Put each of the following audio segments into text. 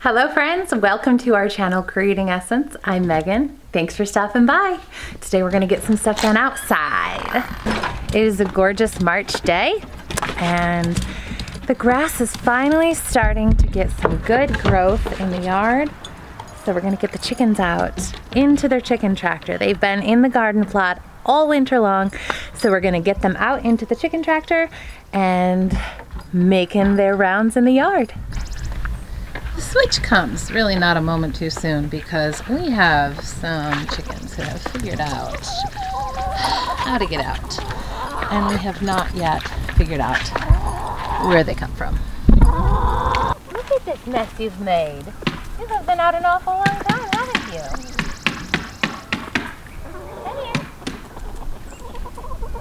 Hello friends, welcome to our channel Creating Essence. I'm Megan. Thanks for stopping by. Today we're gonna get some stuff done outside. It is a gorgeous March day and the grass is finally starting to get some good growth in the yard. So we're gonna get the chickens out into their chicken tractor. They've been in the garden plot all winter long. So we're gonna get them out into the chicken tractor and making their rounds in the yard. The switch comes really not a moment too soon because we have some chickens who have figured out how to get out, and we have not yet figured out where they come from. Look at this mess you've made. You have been out an awful long time, haven't you?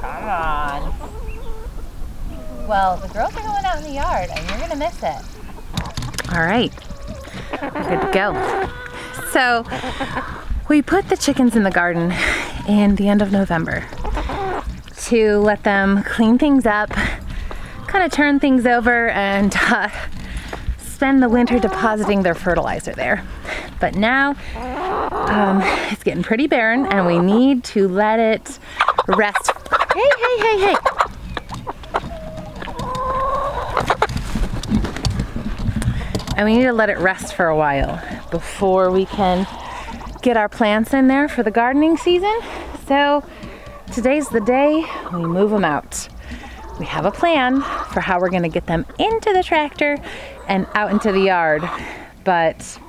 Come on. Well, the girls are going out in the yard and you're gonna miss it. All right, we're good to go. So we put the chickens in the garden in the end of November to let them clean things up, kind of turn things over, and spend the winter depositing their fertilizer there. But now it's getting pretty barren and we need to let it rest. Hey. And we need to let it rest for a while before we can get our plants in there for the gardening season. So today's the day we move them out. We have a plan for how we're gonna get them into the tractor and out into the yard, but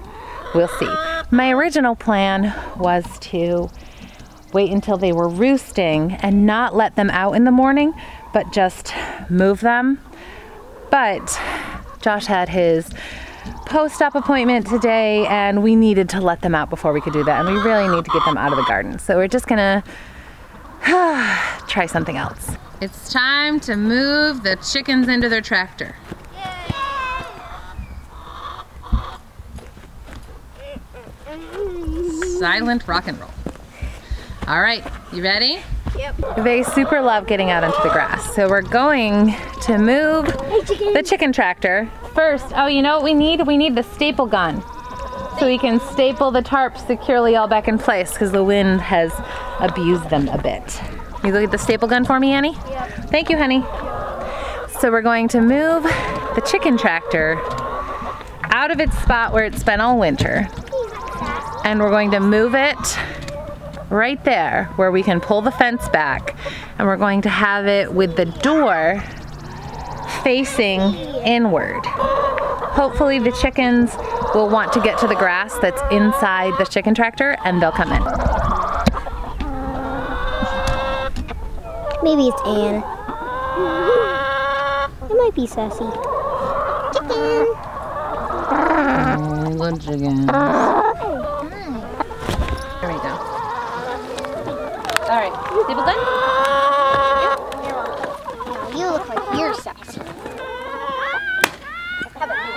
we'll see. My original plan was to wait until they were roosting and not let them out in the morning, but just move them. But Josh had his post-op appointment today and we needed to let them out before we could do that, and we really need to get them out of the garden. So we're just gonna try something else. It's time to move the chickens into their tractor. Silent rock and roll. All right, you ready? Yep. They super love getting out into the grass. So we're going to move the chicken tractor. First, oh, you know what we need? We need the staple gun. So we can staple the tarps securely all back in place because the wind has abused them a bit. You go get the staple gun for me, Annie? Yep. Thank you, honey. So we're going to move the chicken tractor out of its spot where it's been all winter. And we're going to move it right there where we can pull the fence back, and we're going to have it with the door facing inward. Hopefully the chickens will want to get to the grass that's inside the chicken tractor and they'll come in. Maybe it's Anne. It might be Sassy. Chicken! Oh, good chickens. There we go. All right, staple gun? No, you look like you're Sassy. How about you?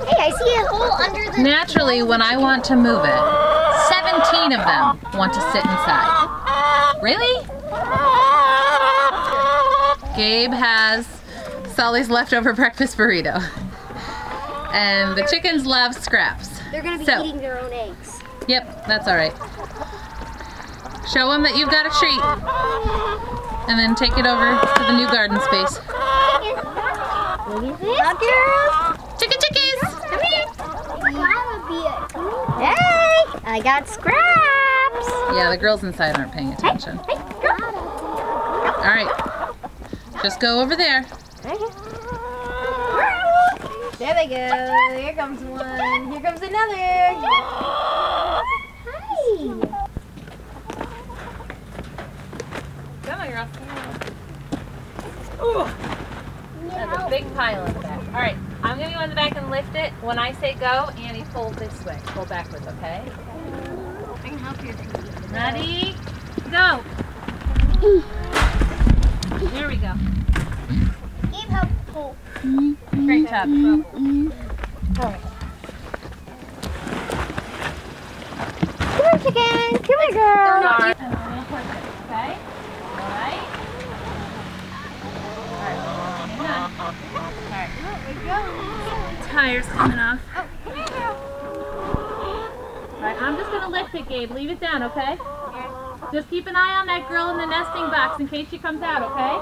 Hey, I see a hole under the... Naturally, when I want to move it, 17 of them want to sit inside. Really? Gabe has Solly's leftover breakfast burrito. And the chickens love scraps. They're going to be eating their own eggs. Yep, that's all right. Show them that you've got a treat. And then take it over to the new garden space. Look at this. Chickies! Come here. Hey, I got scraps. Yeah, the girls inside aren't paying attention. Hey, girl. All right, just go over there. There they go. Here comes one. Here comes another. Hi. Come on, girl. There's a big pile in the back. All right, I'm gonna go in the back and lift it. When I say go, Annie, pull this way. Pull backwards, okay? I can help you. Ready? Go. There we go. Gabe, help pull. Great job. Come here, chicken. Come here, girl. Okay? Alright. Tire's coming off. Alright, I'm just gonna lift it, Gabe. Leave it down, okay? Just keep an eye on that girl in the nesting box in case she comes out, okay?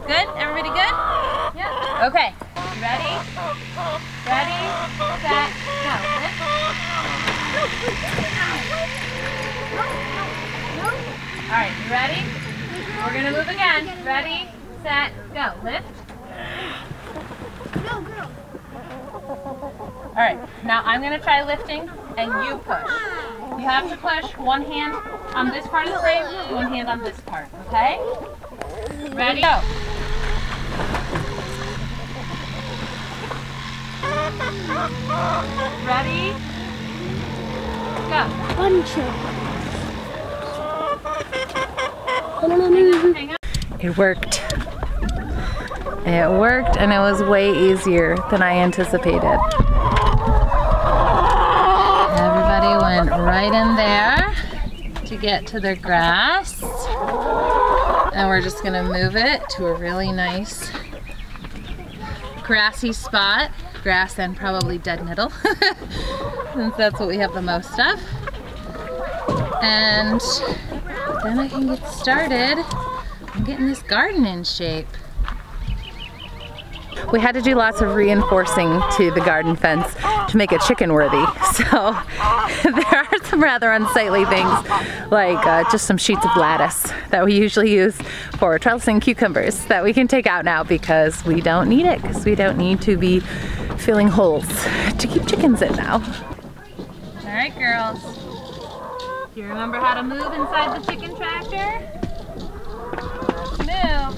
Good? Everybody good? Yeah. Okay. Ready? Ready? Set, go. Lift. Alright, you ready? We're gonna move again. Ready, set, go. Lift. Alright, now I'm gonna try lifting and you push. You have to push one hand on this part of the frame, one hand on this part, okay? Ready, go. Ready, go. It worked. It worked, and it was way easier than I anticipated. Everybody went right in there to get to their grass. And we're just gonna move it to a really nice grassy spot. Grass and probably dead nettle, since that's what we have the most of. And then I can get started on getting this garden in shape. We had to do lots of reinforcing to the garden fence to make it chicken worthy. So there are some rather unsightly things, like just some sheets of lattice that we usually use for trellising cucumbers that we can take out now because we don't need it, because we don't need to be filling holes to keep chickens in now. All right, girls. Do you remember how to move inside the chicken tractor? Move.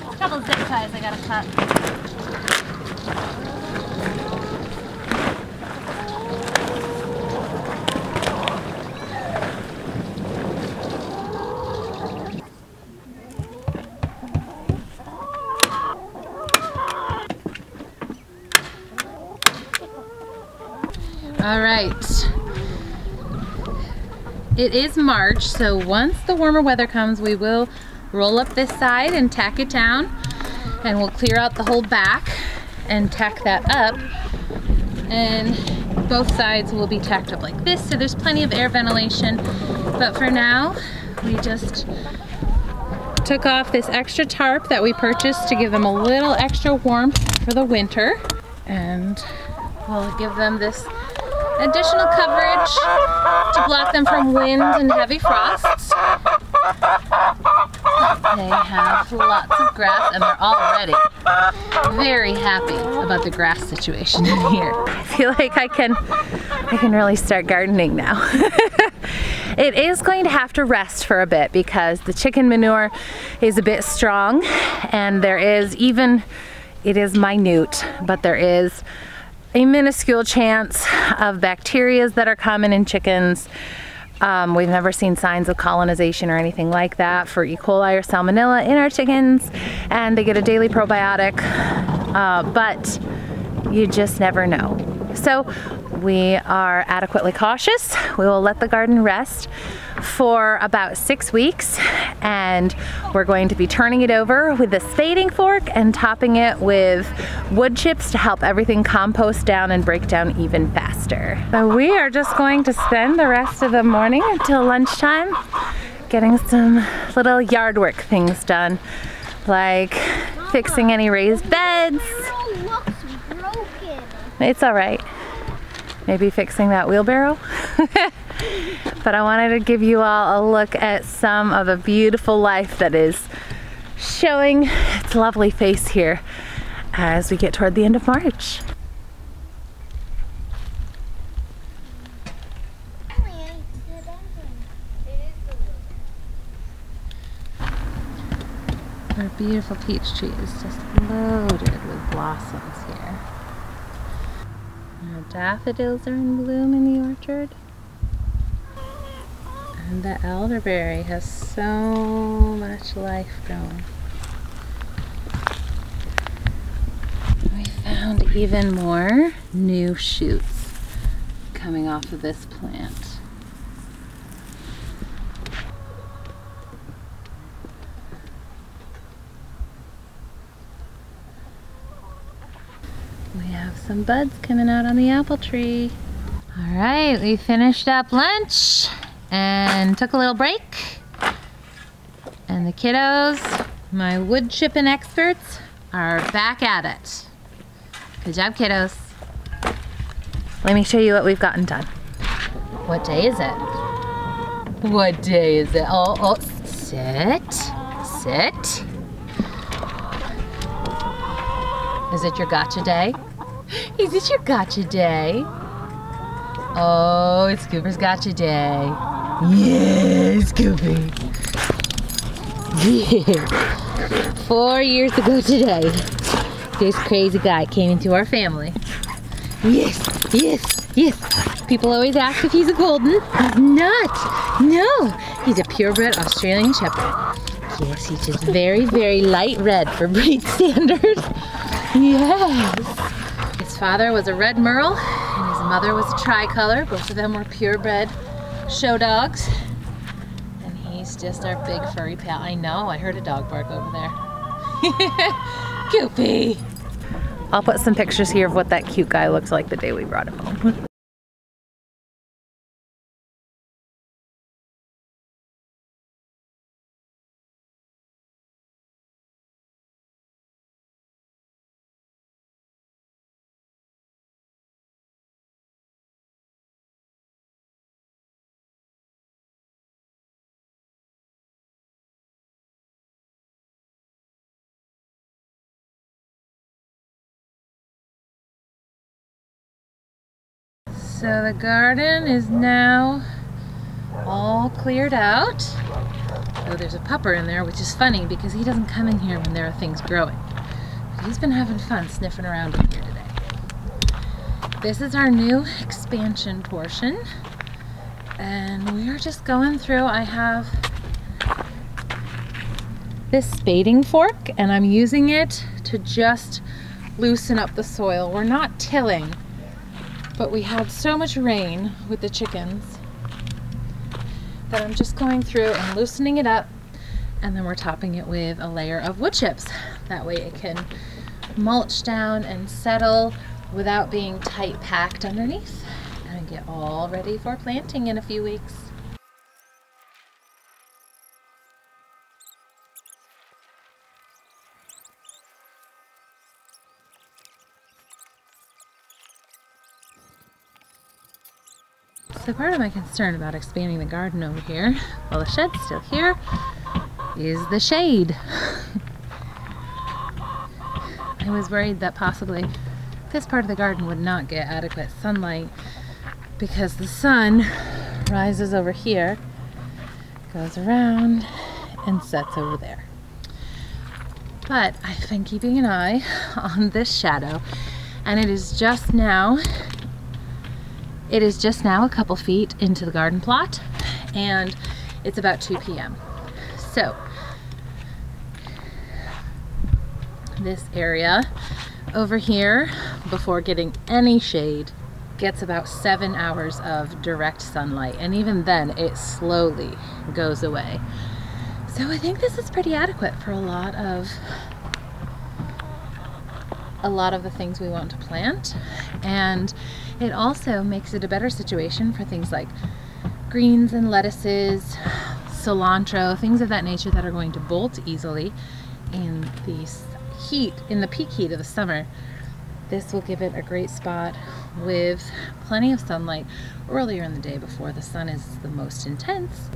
A couple zip ties I gotta cut. All right, it is March, so once the warmer weather comes, we will roll up this side and tack it down, and we'll clear out the whole back and tack that up, and both sides will be tacked up like this, so there's plenty of air ventilation. But for now, we just took off this extra tarp that we purchased to give them a little extra warmth for the winter, and we'll give them this additional coverage to block them from wind and heavy frosts. They have lots of grass, and they're already very happy about the grass situation in here. I feel like I can really start gardening now. It is going to have to rest for a bit because the chicken manure is a bit strong, and there is it is minute, but there is a minuscule chance of bacteria that are common in chickens. We've never seen signs of colonization or anything like that for E. coli or salmonella in our chickens, and they get a daily probiotic, but you just never know. So we are adequately cautious. We will let the garden rest for about 6 weeks, and we're going to be turning it over with a spading fork and topping it with wood chips to help everything compost down and break down even faster. So we are just going to spend the rest of the morning until lunchtime getting some little yard work things done, like fixing any raised beds. It's all right. Maybe fixing that wheelbarrow. But I wanted to give you all a look at some of the beautiful life that is showing its lovely face here as we get toward the end of March. Our beautiful peach tree is just loaded with blossoms here. Our daffodils are in bloom in the orchard. And the elderberry has so much life going. found even more new shoots coming off of this plant. We have some buds coming out on the apple tree. All right, we finished up lunch and took a little break. And the kiddos, my wood chipping experts, are back at it. Good job, kiddos. Let me show you what we've gotten done. What day is it? What day is it? Oh, sit, sit. Is it your gotcha day? Is it your gotcha day? Oh, it's Cooper's gotcha day. Yeah, Scoopy. Yeah. 4 years ago today, this crazy guy came into our family. Yes, yes, yes. People always ask if he's a golden. He's not. No, he's a purebred Australian Shepherd. Yes, he's just very, very light red for breed standards. Yes. His father was a red merle and his mother was a tricolor. Both of them were purebred show dogs. And he's just our big furry pal. I know, I heard a dog bark over there. Goopy. I'll put some pictures here of what that cute guy looks like the day we brought him home. So the garden is now all cleared out. Oh, there's a pupper in there, which is funny because he doesn't come in here when there are things growing. But he's been having fun sniffing around in here today. This is our new expansion portion. And we are just going through. I have this spading fork and I'm using it to just loosen up the soil. We're not tilling. But we had so much rain with the chickens that I'm just going through and loosening it up, and then we're topping it with a layer of wood chips. That way it can mulch down and settle without being tight packed underneath and get all ready for planting in a few weeks. So part of my concern about expanding the garden over here, while the shed's still here, is the shade. I was worried that possibly this part of the garden would not get adequate sunlight because the sun rises over here, goes around, and sets over there. But I've been keeping an eye on this shadow, and it is just now a couple feet into the garden plot, and it's about 2 p.m. So this area over here, before getting any shade, gets about 7 hours of direct sunlight, and even then it slowly goes away. So I think this is pretty adequate for a lot of the things we want to plant, and it also makes it a better situation for things like greens and lettuces, cilantro, things of that nature that are going to bolt easily in the heat, in the peak heat of the summer. This will give it a great spot with plenty of sunlight earlier in the day before the sun is the most intense.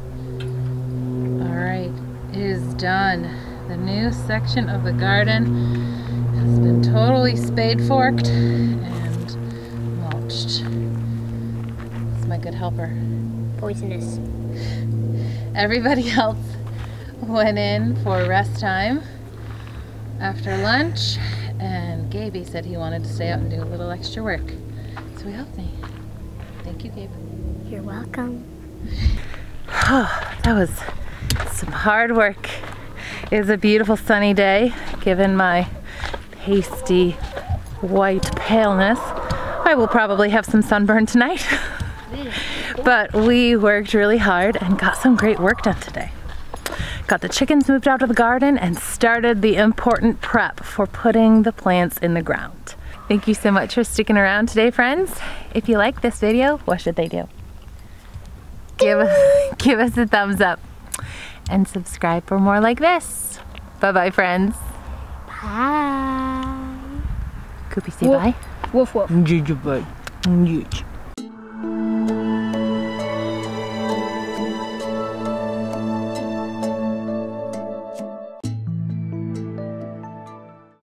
All right, it is done. The new section of the garden has been totally spade forked and mulched. It's my good helper. Poisonous. Everybody else went in for rest time after lunch, and Gaby said he wanted to stay out and do a little extra work. So he helped me. Thank you, Gabe. You're welcome. That was some hard work. It was a beautiful sunny day, given my hasty white paleness. I will probably have some sunburn tonight. But we worked really hard and got some great work done today. Got the chickens moved out of the garden and started the important prep for putting the plants in the ground. Thank you so much for sticking around today, friends. If you like this video, what should they do? Give us a thumbs up and subscribe for more like this. Bye-bye, friends. Bye. Koopy, say bye. Woof woof. Bye.